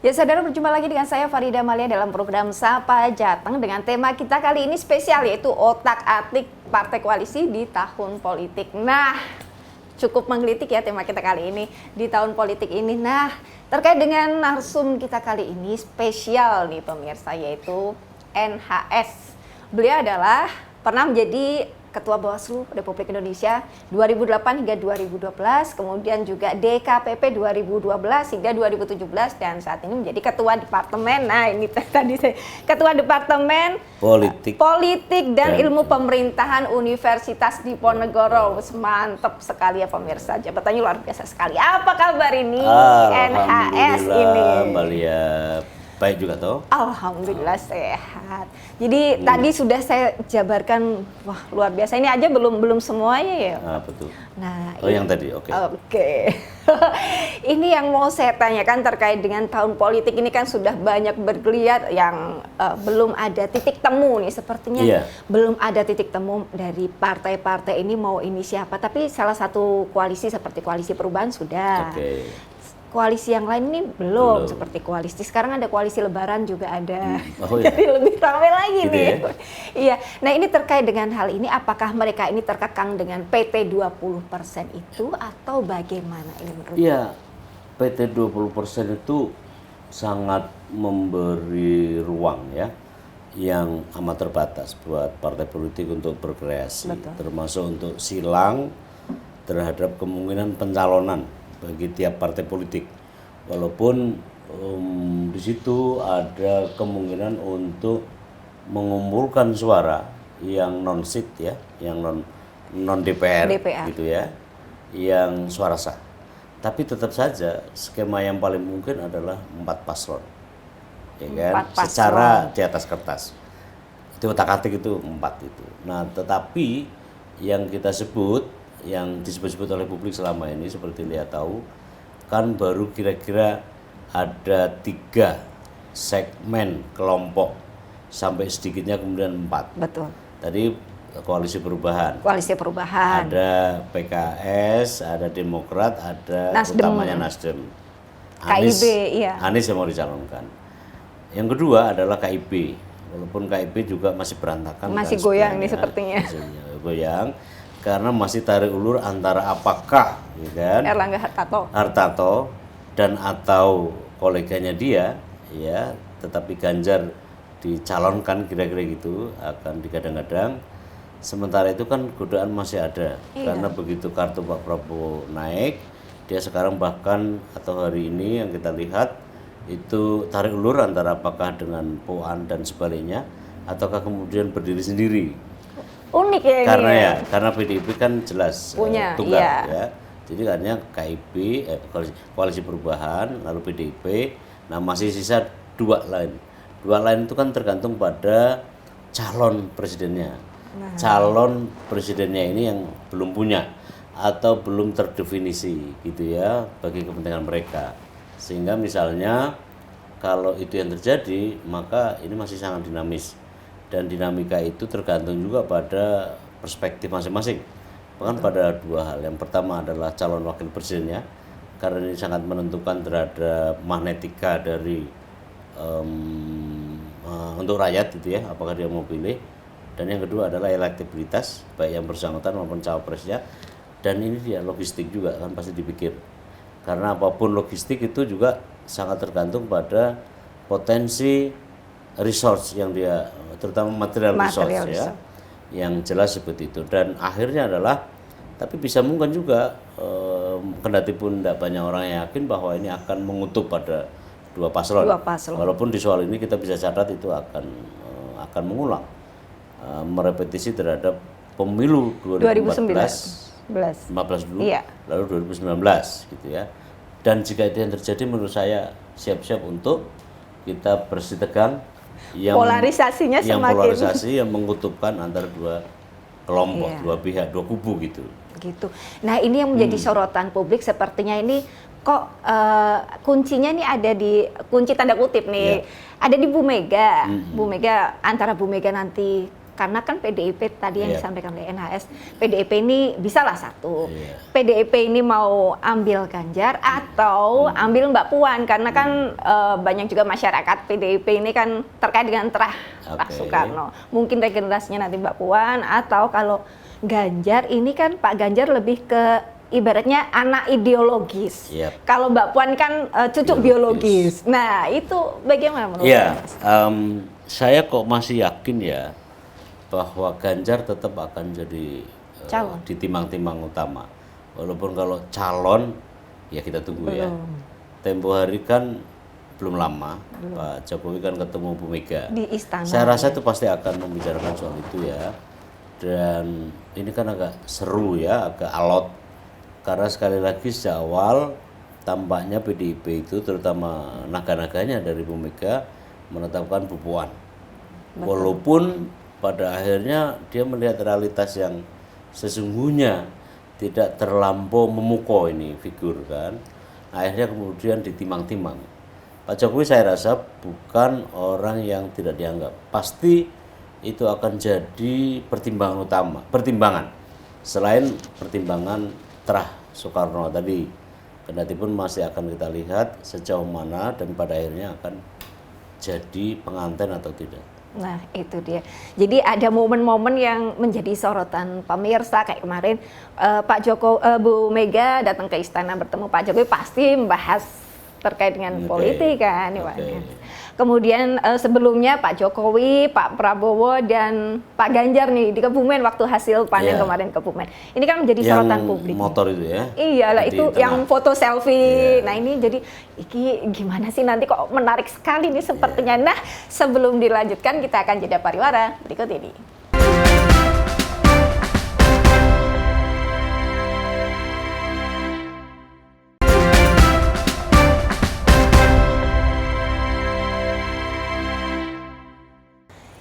Ya saudara, berjumpa lagi dengan saya Farida Malia dalam program Sapa Jateng dengan tema kita kali ini spesial, yaitu otak-atik partai koalisi di tahun politik. Nah, cukup menggelitik ya tema kita kali ini di tahun politik ini. Nah, terkait dengan narsum kita kali ini spesial nih pemirsa, yaitu NHS. Beliau adalah pernah menjadi Ketua Bawaslu Republik Indonesia 2008 hingga 2012, kemudian juga DKPP 2012 hingga 2017, dan saat ini menjadi Ketua Departemen. Nah, ini tadi saya Ketua Departemen Politik dan Ilmu Pemerintahan Universitas Diponegoro. Mantap sekali ya pemirsa, jabatannya luar biasa sekali. Apa kabar ini NHS ini? Malia baik juga toh? Alhamdulillah sehat. Jadi tadi sudah saya jabarkan, wah luar biasa. Ini aja belum semuanya ya. Ah, betul. Nah, yang tadi, oke. Oke. Ini yang mau saya tanyakan terkait dengan tahun politik ini, kan sudah banyak bergeliat yang belum ada titik temu nih. Sepertinya belum ada titik temu dari partai-partai ini mau ini siapa. Tapi salah satu koalisi seperti Koalisi Perubahan sudah. Koalisi yang lain ini belum. Seperti koalisi sekarang ada koalisi Lebaran juga ada. Jadi lebih ramai lagi gitu nih. Ya? Iya. Nah, ini terkait dengan hal ini, apakah mereka ini terkekang dengan PT 20% itu atau bagaimana ini menurut? Iya, PT 20% itu sangat memberi ruang ya, yang amat terbatas buat partai politik untuk berkreasi. Betul. Termasuk untuk silang terhadap kemungkinan pencalonan bagi tiap partai politik, walaupun di situ ada kemungkinan untuk mengumpulkan suara yang non sit ya, yang non DPR gitu ya, yang suara sah. Tapi tetap saja skema yang paling mungkin adalah 4 paslon, ya kan? Secara di atas kertas itu otak-atik itu 4 itu. Nah, tetapi yang kita sebut, yang disebut-sebut oleh publik selama ini, seperti lihat tahu kan baru kira-kira ada 3 segmen kelompok sampai sedikitnya kemudian 4. Betul. Tadi Koalisi Perubahan. Koalisi Perubahan. Ada PKS, ada Demokrat, ada utamanya Nasdem. KIB, iya. Anies yang mau dicalonkan. Yang kedua adalah KIB. Walaupun KIB juga masih berantakan. Masih goyang nih sepertinya. Goyang. Karena masih tarik ulur antara apakah ya kan, Erlangga Hartarto dan atau koleganya dia ya, tetapi Ganjar dicalonkan kira-kira gitu, akan digadang-gadang. Sementara itu kan godaan masih ada. Karena begitu kartu Pak Prabowo naik, dia sekarang bahkan atau hari ini yang kita lihat itu tarik ulur antara apakah dengan Puan dan sebaliknya, ataukah kemudian berdiri sendiri. Unik ya ini. Karena PDIP kan jelas punya tunggal ya. Jadi artinya KIB, Koalisi Perubahan, lalu PDIP. Nah, masih sisa 2 lain. 2 lain itu kan tergantung pada calon presidennya. Calon presidennya ini yang belum punya atau belum terdefinisi gitu ya bagi kepentingan mereka. Sehingga misalnya kalau itu yang terjadi, maka ini masih sangat dinamis. Dan dinamika itu tergantung juga pada perspektif masing-masing. Bahkan pada 2 hal. Yang pertama adalah calon wakil presidennya, karena ini sangat menentukan terhadap magnetika dari untuk rakyat gitu ya, apakah dia mau pilih. Dan yang kedua adalah elektabilitas, baik yang bersangkutan maupun cawapresnya. Dan ini dia logistik juga kan pasti dipikir. Karena apapun logistik itu juga sangat tergantung pada potensi resource yang dia, terutama material resource ya, yang jelas seperti itu. Dan akhirnya adalah, tapi bisa mungkin juga kendati pun tidak banyak orang yang yakin bahwa ini akan mengutuk pada 2 paslon. Walaupun di soal ini kita bisa catat itu akan mengulang, merepetisi terhadap pemilu 2014, 15 dulu, lalu 2019 gitu ya. Dan jika itu yang terjadi, menurut saya siap-siap untuk kita bersih tegang. Yang polarisasinya semakin polarisasi yang mengutupkan antara 2 kelompok, 2 pihak, 2 kubu gitu. Nah, ini yang menjadi sorotan publik sepertinya ini kok kuncinya nih ada di, kunci tanda kutip nih, ada di Bu Mega. Bu Mega, antara Bu Mega nanti karena kan PDIP tadi yang Iya. disampaikan oleh NHS, PDIP ini bisalah satu. Iya. PDIP ini mau ambil Ganjar atau ambil Mbak Puan, karena kan banyak juga masyarakat PDIP ini kan terkait dengan terah Pak Oke. Soekarno. Mungkin regenerasinya nanti Mbak Puan, atau kalau Ganjar ini kan Pak Ganjar lebih ke ibaratnya anak ideologis. Yap. Kalau Mbak Puan kan cucu biologis. Nah, itu bagaimana menurut Ya, Mas? saya kok masih yakin ya bahwa Ganjar tetap akan jadi Calon. di timang-timang utama. Walaupun kalau calon ya kita tunggu ya. Tempo hari kan belum lama Pak Jokowi kan ketemu Bu Mega. Di istana. Saya rasa itu pasti akan membicarakan soal itu ya. Dan ini kan agak seru ya, agak alot. Karena sekali lagi sejak awal tampaknya PDIP itu terutama naga-naganya dari Bu Mega menetapkan Bu Puan. Walaupun pada akhirnya dia melihat realitas yang sesungguhnya tidak terlampau memukau ini figur kan. Akhirnya kemudian ditimang-timang. Pak Jokowi saya rasa bukan orang yang tidak dianggap. Pasti itu akan jadi pertimbangan selain pertimbangan terah Soekarno tadi. Kendati pun masih akan kita lihat sejauh mana dan pada akhirnya akan jadi pengantin atau tidak. Nah, itu dia. Jadi ada momen-momen yang menjadi sorotan pemirsa kayak kemarin Pak Bu Mega datang ke istana bertemu Pak Jokowi, pasti membahas terkait dengan politik kan. Kemudian sebelumnya Pak Jokowi, Pak Prabowo dan Pak Ganjar nih di Kebumen waktu hasil panen kemarin Kebumen. Ini kan menjadi sorotan publik. Motor itu ya. Iyalah, Di itu tengah. yang foto selfie. Nah, ini jadi iki gimana sih nanti, kok menarik sekali nih sepertinya. Nah, sebelum dilanjutkan kita akan jeda pariwara berikut ini.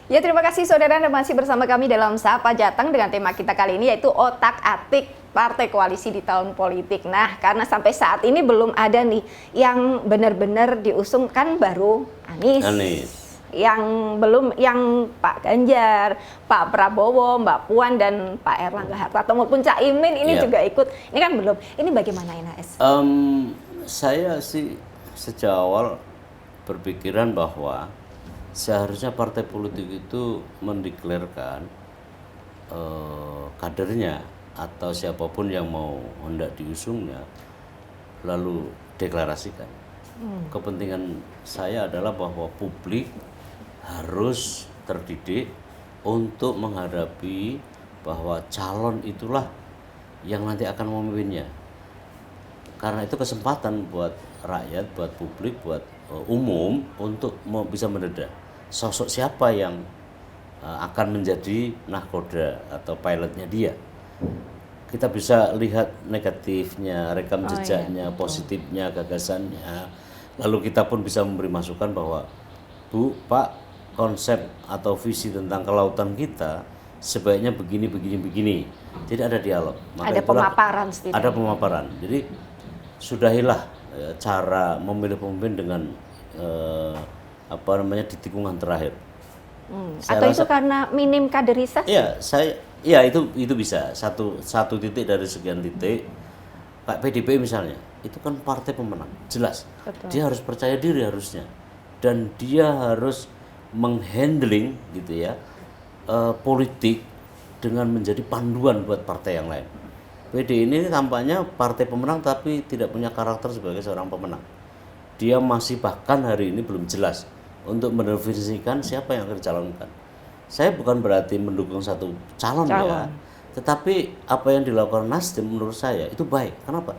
Ya, terima kasih saudara Anda masih bersama kami dalam Sapa Jateng dengan tema kita kali ini yaitu otak-atik partai koalisi di tahun politik. Nah, karena sampai saat ini belum ada nih yang benar-benar diusung, kan baru Anies. Yang belum, yang Pak Ganjar, Pak Prabowo, Mbak Puan dan Pak Erlangga Hartarto maupun Cak Imin ini juga ikut. Ini kan belum. Ini bagaimana NHS? Saya sih sejak awal berpikiran bahwa seharusnya partai politik itu mendeklarasikan kadernya atau siapapun yang mau hendak diusungnya, lalu deklarasikan. Kepentingan saya adalah bahwa publik harus terdidik untuk menghadapi bahwa calon itulah yang nanti akan memimpinnya. Karena itu kesempatan buat rakyat, buat publik, buat umum untuk bisa mendedah sosok siapa yang akan menjadi nahkoda atau pilotnya dia. Kita bisa lihat negatifnya, rekam jejaknya, positifnya, gagasannya. Lalu kita pun bisa memberi masukan bahwa Bu, Pak, konsep atau visi tentang kelautan kita sebaiknya begini, begini, begini. Jadi ada dialog. Ada pemaparan setidaknya. Ada pemaparan. Jadi sudahilah cara memilih pemimpin dengan di tikungan terakhir. Atau itu karena minim kaderisasi? Iya, itu bisa satu titik dari sekian titik. Kayak PDIP misalnya, itu kan partai pemenang, jelas. Betul. Dia harus percaya diri harusnya, dan dia harus menghandling gitu ya politik dengan menjadi panduan buat partai yang lain. PD ini tampaknya partai pemenang tapi tidak punya karakter sebagai seorang pemenang. Dia masih bahkan hari ini belum jelas untuk mendefinisikan siapa yang akan dicalonkan. Saya bukan berarti mendukung satu calon ya, tetapi apa yang dilakukan Nasdem menurut saya itu baik. Kenapa?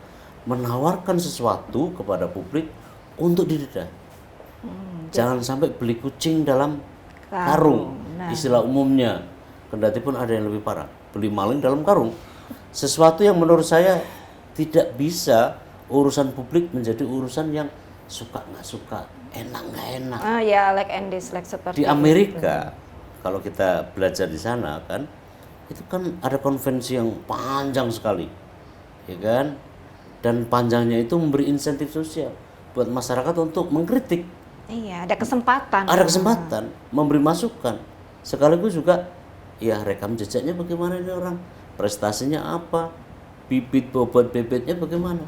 Menawarkan sesuatu kepada publik untuk didedah. Jangan sampai beli kucing dalam karung. Istilah umumnya, kendati pun ada yang lebih parah, beli maling dalam karung. Sesuatu yang menurut saya tidak bisa urusan publik menjadi urusan yang suka nggak suka, enak nggak enak. Like and dislike seperti di Amerika itu. Kalau kita belajar di sana kan, itu kan ada konvensi yang panjang sekali, ya kan? Dan panjangnya itu memberi insentif sosial buat masyarakat untuk mengkritik. Iya, ada kesempatan. Ada kesempatan memberi masukan, sekaligus juga ya rekam jejaknya bagaimana ini orang, prestasinya apa, bibit bobot bebetnya bagaimana.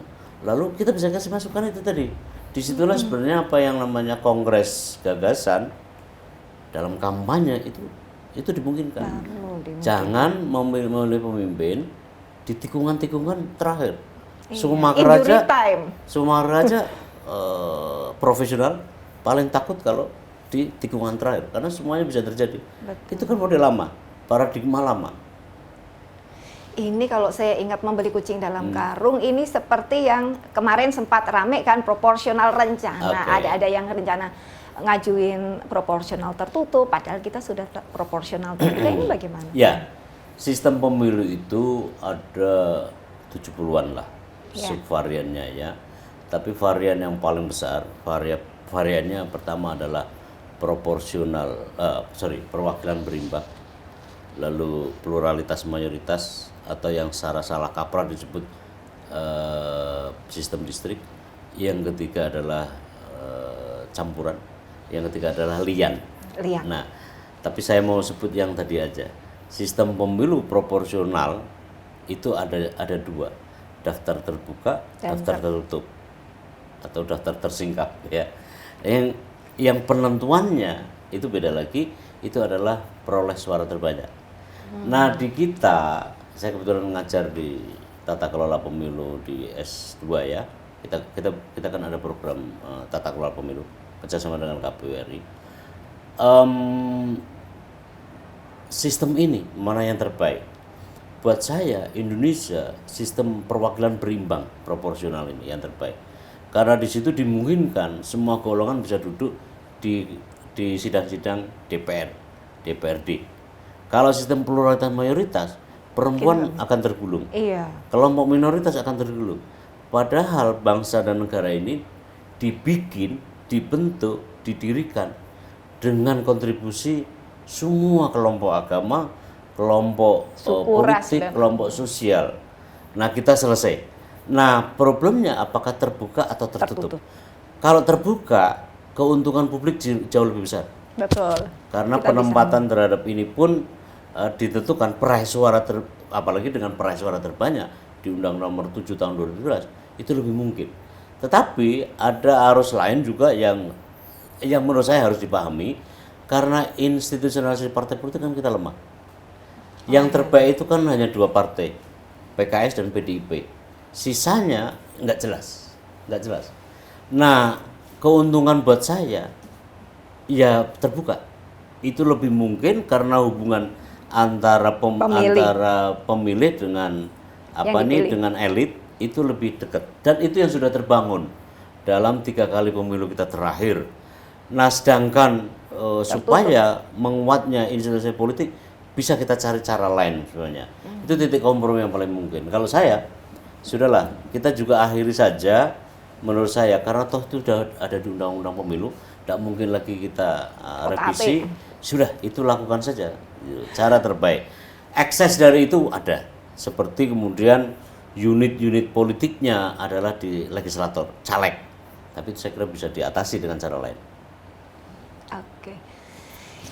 Lalu kita bisa kasih masukan itu tadi. Disitulah sebenarnya apa yang namanya kongres gagasan dalam kampanye itu dimungkinkan. Jangan memilih pemimpin di tikungan-tikungan terakhir. Sumatera aja profesional paling takut kalau di tikungan terakhir karena semuanya bisa terjadi. Betul. Itu kan model lama, paradigma lama. Ini kalau saya ingat membeli kucing dalam karung, ini seperti yang kemarin sempat rame kan proporsional rencana. Ada yang rencana ngajuin proporsional tertutup, padahal kita sudah proporsional terbuka. Ini bagaimana? Ya, sistem pemilu itu ada 70-an lah subvariannya ya. Tapi varian yang paling besar, variannya pertama adalah perwakilan berimbang, lalu pluralitas mayoritas atau yang secara salah kaprah disebut sistem distrik. Yang ketiga adalah campuran, yang ketiga adalah lian. Nah, tapi saya mau sebut yang tadi aja. Sistem pemilu proporsional itu ada dua, daftar terbuka, daftar tertutup, atau daftar tersingkap ya. Yang penentuannya itu beda lagi, itu adalah peroleh suara terbanyak. Nah, di kita, saya kebetulan mengajar di tata kelola pemilu di S2 ya. Kita kan ada program tata kelola pemilu kerjasama dengan KPU RI. Sistem ini mana yang terbaik? Buat saya Indonesia sistem perwakilan berimbang proporsional ini yang terbaik. Karena di situ dimungkinkan semua golongan bisa duduk di sidang-sidang DPR, DPRD. Kalau sistem pluralitas mayoritas, perempuan akan tergulung. Iya. Kelompok minoritas akan tergulung. Padahal bangsa dan negara ini dibentuk, didirikan dengan kontribusi semua kelompok agama, kelompok politik, kelompok sosial. Nah, kita selesai. Nah, problemnya apakah terbuka atau tertutup? Kalau terbuka, keuntungan publik jauh lebih besar. Betul. Karena penempatan terhadap ini pun ditentukan peraih suara apalagi dengan peraih suara terbanyak di Undang-Undang Nomor 7 Tahun 2012 itu lebih mungkin. Tetapi ada arus lain juga yang menurut saya harus dipahami karena institusionalisasi partai politik kan kita lemah. Yang terbaik itu kan hanya dua partai, PKS dan PDIP. Sisanya nggak jelas. Nah, keuntungan buat saya ya terbuka. Itu lebih mungkin karena hubungan antara pemilih dengan dengan elit itu lebih dekat, dan itu yang sudah terbangun dalam 3 kali pemilu kita terakhir. Nah, sedangkan supaya menguatnya institusi politik bisa kita cari cara lain sebenarnya. Itu titik kompromi yang paling mungkin. Kalau saya sudahlah, kita juga akhiri saja menurut saya, karena toh itu sudah ada di undang-undang pemilu, tidak mungkin lagi kita revisi. Sudah, itu lakukan saja cara terbaik. Akses dari itu ada, seperti kemudian unit-unit politiknya adalah di legislator, caleg. Tapi itu saya kira bisa diatasi dengan cara lain. Oke.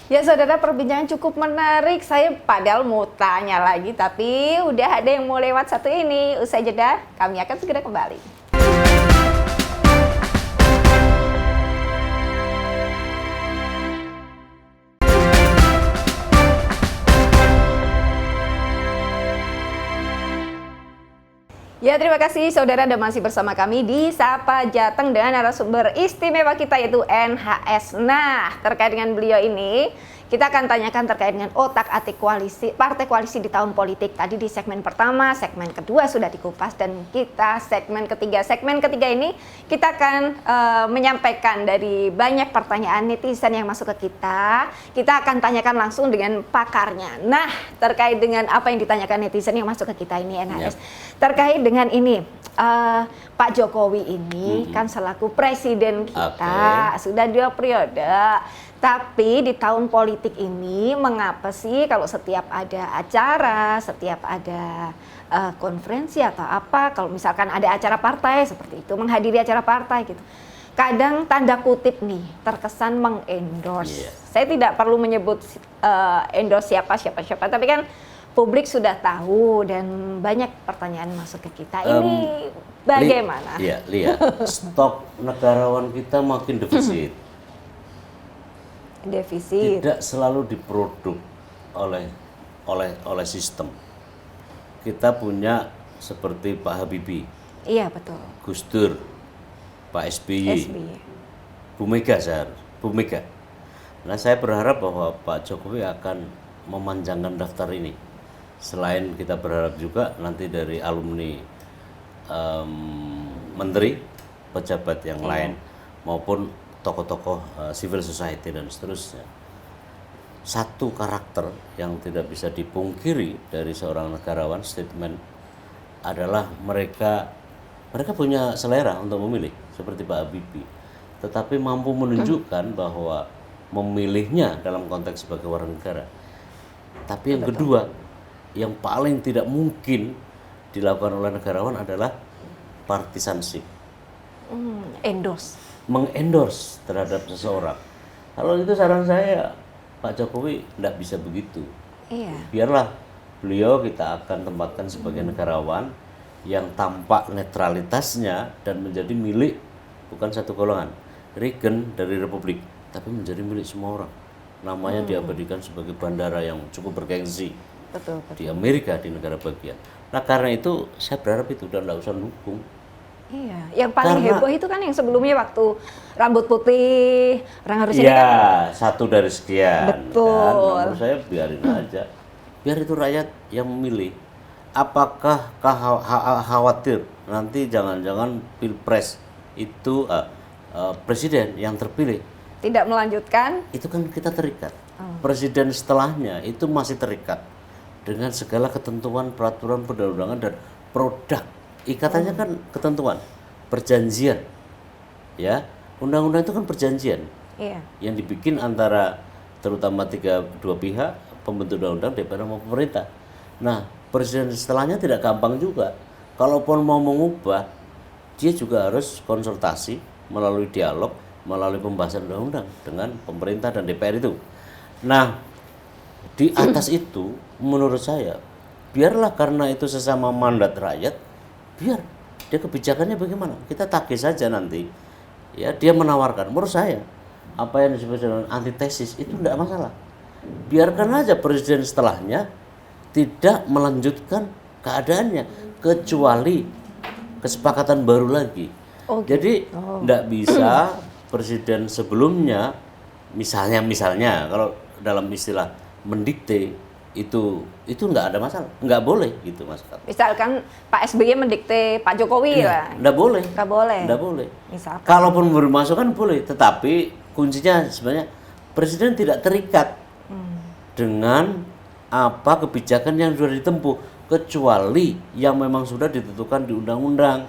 Ya saudara, perbincangan cukup menarik. Saya padahal mau tanya lagi, tapi udah ada yang mau lewat satu ini. Usai jeda, kami akan segera kembali. Ya, terima kasih saudara Anda masih bersama kami di Sapa Jateng dengan narasumber istimewa kita yaitu NHS. Nah, terkait dengan beliau ini, kita akan tanyakan terkait dengan otak-atik partai koalisi di tahun politik. Tadi di segmen pertama, segmen kedua sudah dikupas, dan kita segmen ketiga. Segmen ketiga ini kita akan menyampaikan dari banyak pertanyaan netizen yang masuk ke kita. Kita akan tanyakan langsung dengan pakarnya. Nah, terkait dengan apa yang ditanyakan netizen yang masuk ke kita ini NHS. Terkait dengan ini, Pak Jokowi ini kan selaku presiden kita sudah 2 periode. Tapi di tahun politik ini mengapa sih kalau setiap ada acara, setiap ada konferensi atau apa, kalau misalkan ada acara partai seperti itu, menghadiri acara partai gitu, kadang tanda kutip nih terkesan mengendorse. Iya. Saya tidak perlu menyebut endorse siapa, tapi kan publik sudah tahu dan banyak pertanyaan masuk ke kita. Ini bagaimana? Iya, lihat stok negarawan kita makin defisit. Defisit. Tidak selalu diproduk oleh sistem. Kita punya seperti Pak Habibie, Iya betul. Gus Dur, Pak SBY, Bu Mega. Nah, saya berharap bahwa Pak Jokowi akan memanjangkan daftar ini. Selain kita berharap juga nanti dari alumni menteri, pejabat yang lain maupun tokoh-tokoh civil society dan seterusnya. Satu karakter yang tidak bisa dipungkiri dari seorang negarawan statement adalah mereka punya selera untuk memilih seperti Pak Habibie, tetapi mampu menunjukkan bahwa memilihnya dalam konteks sebagai warga negara. Tapi yang kedua, yang paling tidak mungkin dilakukan oleh negarawan adalah partisanship, mengendorse terhadap seseorang. Kalau itu saran saya, Pak Jokowi tidak bisa begitu. Iya. Biarlah beliau kita akan tempatkan sebagai negarawan yang tampak netralitasnya dan menjadi milik bukan satu golongan, regen dari Republik, tapi menjadi milik semua orang. Namanya diabadikan sebagai bandara yang cukup bergengsi di Amerika, di negara bagian. Nah, karena itu saya berharap itu dan tidak usah dukung. Iya, yang paling heboh itu kan yang sebelumnya waktu rambut putih, orang harus ini kan. Iya, satu dari sekian. Betul. Kan? Menurut saya biarin aja, biar itu rakyat yang memilih. Apakah khawatir nanti jangan-jangan pilpres itu presiden yang terpilih Tidak melanjutkan? itu kan kita terikat. Presiden setelahnya itu masih terikat dengan segala ketentuan peraturan perundang-undangan dan produk. Ikatannya kan ketentuan, perjanjian, ya. Undang-undang itu kan perjanjian yang dibikin antara terutama dua pihak, pembentuk undang-undang, DPR sama pemerintah. Nah, presiden setelahnya tidak gampang juga. Kalaupun mau mengubah, dia juga harus konsultasi melalui dialog, melalui pembahasan undang-undang dengan pemerintah dan DPR itu. Nah, di atas itu menurut saya, biarlah karena itu sesama mandat rakyat, biar dia kebijakannya bagaimana, kita tagih saja nanti. Ya, dia menawarkan, menurut saya apa yang disebut dengan antitesis itu tidak masalah. Biarkan aja presiden setelahnya tidak melanjutkan keadaannya kecuali kesepakatan baru lagi. Jadi tidak bisa presiden sebelumnya misalnya kalau dalam istilah mendikte itu nggak ada masalah, nggak boleh gitu Mas. Misalkan Pak SBY mendikte Pak Jokowi lah. Nggak boleh. Nggak boleh. Misalkan. Kalaupun bermasukan boleh, tetapi kuncinya sebenarnya presiden tidak terikat dengan apa kebijakan yang sudah ditempuh, kecuali yang memang sudah ditentukan di undang-undang.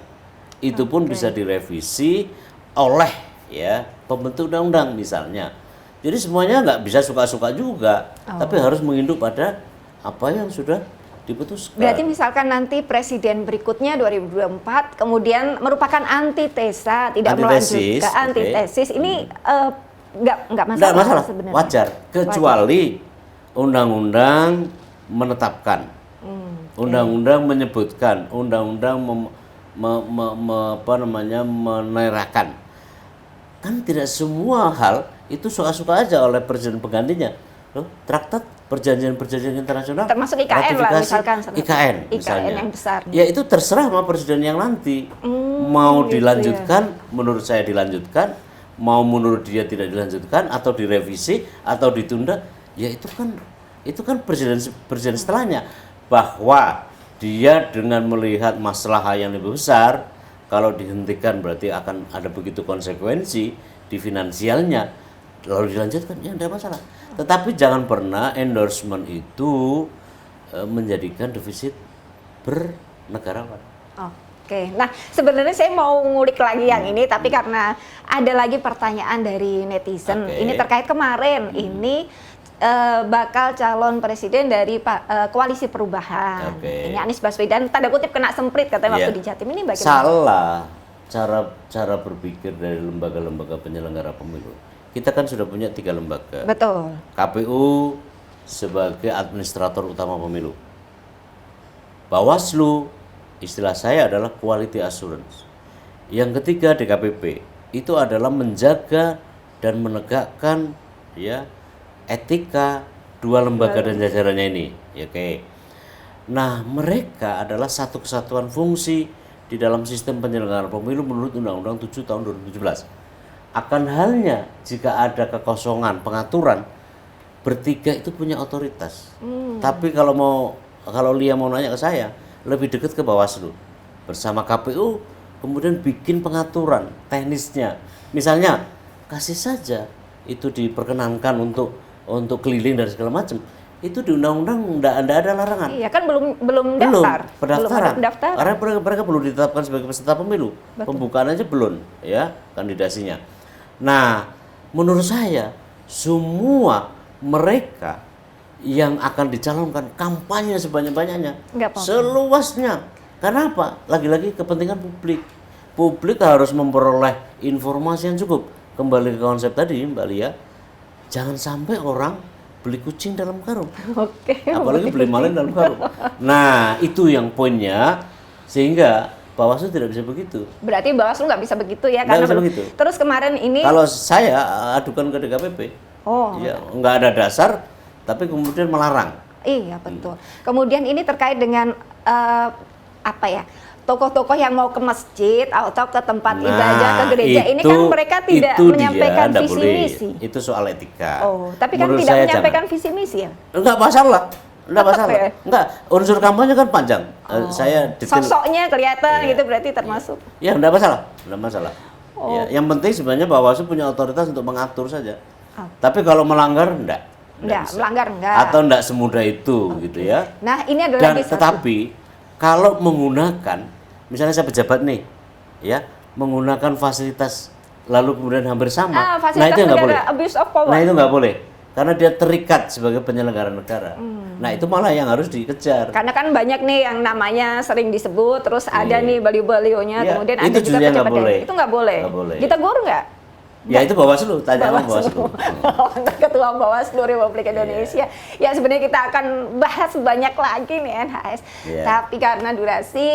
Itu pun bisa direvisi oleh ya pembentuk undang-undang misalnya. Jadi semuanya nggak bisa suka-suka juga, tapi harus menginduk pada apa yang sudah diputuskan. Berarti misalkan nanti presiden berikutnya 2024 kemudian merupakan antitesa, tidak melanjutkan antitesis, ini nggak masalah sebenarnya. Wajar, kecuali undang-undang menetapkan, undang-undang menyebutkan, undang-undang menerahkan. Kan tidak semua hal itu suka-suka aja oleh presiden penggantinya. Loh, traktat perjanjian-perjanjian internasional termasuk IKN lah misalkan. IKN misalnya. yang besar. Ya itu terserah sama presiden yang nanti. Mau gitu dilanjutkan, ya. Menurut saya dilanjutkan, mau menurut dia tidak dilanjutkan atau direvisi atau ditunda, ya itu kan presiden setelahnya. Bahwa dia dengan melihat masalah yang lebih besar, kalau dihentikan berarti akan ada begitu konsekuensi di finansialnya, lalu dilanjutkan, ya tidak masalah. Tetapi jangan pernah endorsement itu menjadikan defisit bernegarawan. Oke, nah sebenarnya saya mau ngulik lagi yang ini, tapi karena ada lagi pertanyaan dari netizen, ini terkait kemarin, ini bakal calon presiden dari koalisi perubahan. Ini Anies Baswedan, tanda kutip kena semprit katanya waktu di Jatim, ini bagaimana? Salah. cara berpikir dari lembaga-lembaga penyelenggara pemilu. Kita kan sudah punya 3 lembaga. Betul. KPU sebagai administrator utama pemilu. Bawaslu, istilah saya adalah quality assurance. Yang ketiga DKPP, itu adalah menjaga dan menegakkan ya etika 2 lembaga dan jajarannya ini. Ya, oke. Nah, mereka adalah satu kesatuan fungsi di dalam sistem penyelenggaraan pemilu menurut Undang-Undang 7 tahun 2017. Akan halnya jika ada kekosongan pengaturan, bertiga itu punya otoritas. Tapi kalau Lia mau nanya ke saya, lebih dekat ke Bawaslu bersama KPU, kemudian bikin pengaturan teknisnya. Misalnya kasih saja itu diperkenankan untuk keliling dan segala macam. Itu di undang-undang enggak ada larangan. Iya kan belum daftar. Pendaftaran. Belum ada pendaftaran. Karena mereka belum ditetapkan sebagai peserta pemilu. Betul. Pembukaan aja belum ya kandidasinya. Nah, menurut saya semua mereka yang akan dicalonkan kampanye sebanyak-banyaknya, Nggak apa-apa. seluasnya. Karena apa? Lagi-lagi kepentingan publik. Publik harus memperoleh informasi yang cukup. Kembali ke konsep tadi, Mbak Lia, jangan sampai orang beli kucing dalam karung. Oke. Apalagi beli maling dalam karung. Nah, itu yang poinnya, sehingga Bawaslu tidak bisa begitu. Berarti Bawaslu nggak bisa begitu ya? Nggak Karena bisa begitu. Terus kemarin ini. Kalau saya adukan ke DKPP, ya nggak ada dasar, tapi kemudian melarang. Iya betul. Kemudian ini terkait dengan apa ya? Tokoh-tokoh yang mau ke masjid atau ke tempat ibadah, ke gereja, ini kan mereka tidak menyampaikan visi misi. Itu soal etika. Oh, tapi kan Menurut tidak saya menyampaikan visi misi ya? Enggak masalah. Enggak Tetap masalah. ya? Enggak, unsur kampanye kan panjang. Saya detail. Sosoknya kelihatan Iya. gitu berarti termasuk. Ya, enggak masalah. Enggak masalah. Ya, yang penting sebenarnya Bawaslu punya otoritas untuk mengatur saja. Tapi kalau melanggar enggak. Enggak, bisa. melanggar enggak. Atau enggak semudah itu gitu ya. Nah, ini adalah Dan tetapi kalau menggunakan misalnya saya pejabat nih, ya, menggunakan fasilitas lalu kemudian hampir sama. Nah, itu nggak boleh. Abuse of power. Nah, itu nggak boleh. Karena dia terikat sebagai penyelenggara negara. Nah, itu malah yang harus dikejar. Karena kan banyak nih yang namanya sering disebut, terus ada nih baliho-balihonya, Iya, kemudian itu ada juga justru yang nggak pejabat boleh. itu nggak boleh. Nggak boleh. Ditegur nggak? Ya itu Bawaslu, tanya sama Bawaslu. Ketua Bawaslu Republik Indonesia. Ya sebenarnya kita akan bahas banyak lagi nih NHS. Tapi karena durasi,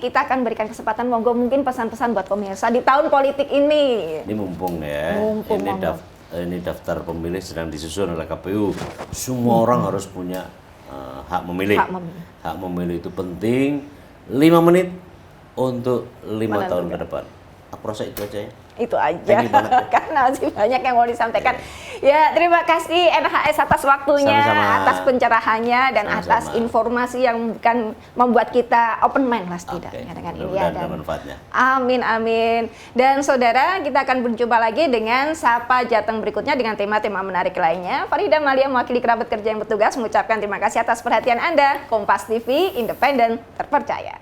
kita akan berikan kesempatan monggo mungkin pesan-pesan buat pemirsa di tahun politik ini. Ini mumpung ya. Ini daftar pemilih sedang disusun oleh KPU. Semua orang harus punya hak memilih. Hak memilih itu penting. 5 menit untuk 5 tahun ke depan. Aku rasa itu aja ya. Itu aja, karena masih banyak yang mau disampaikan. Ya, terima kasih NHS atas waktunya, atas pencerahannya, dan atas informasi yang kan membuat kita open mind lah setidaknya dengan ini ya. Dan manfaatnya. Amin, amin. Dan saudara, kita akan berjumpa lagi dengan Sapa Jateng berikutnya dengan tema-tema menarik lainnya. Farida Malia mewakili kerabat kerja yang bertugas mengucapkan terima kasih atas perhatian Anda. Kompas TV, independen, terpercaya.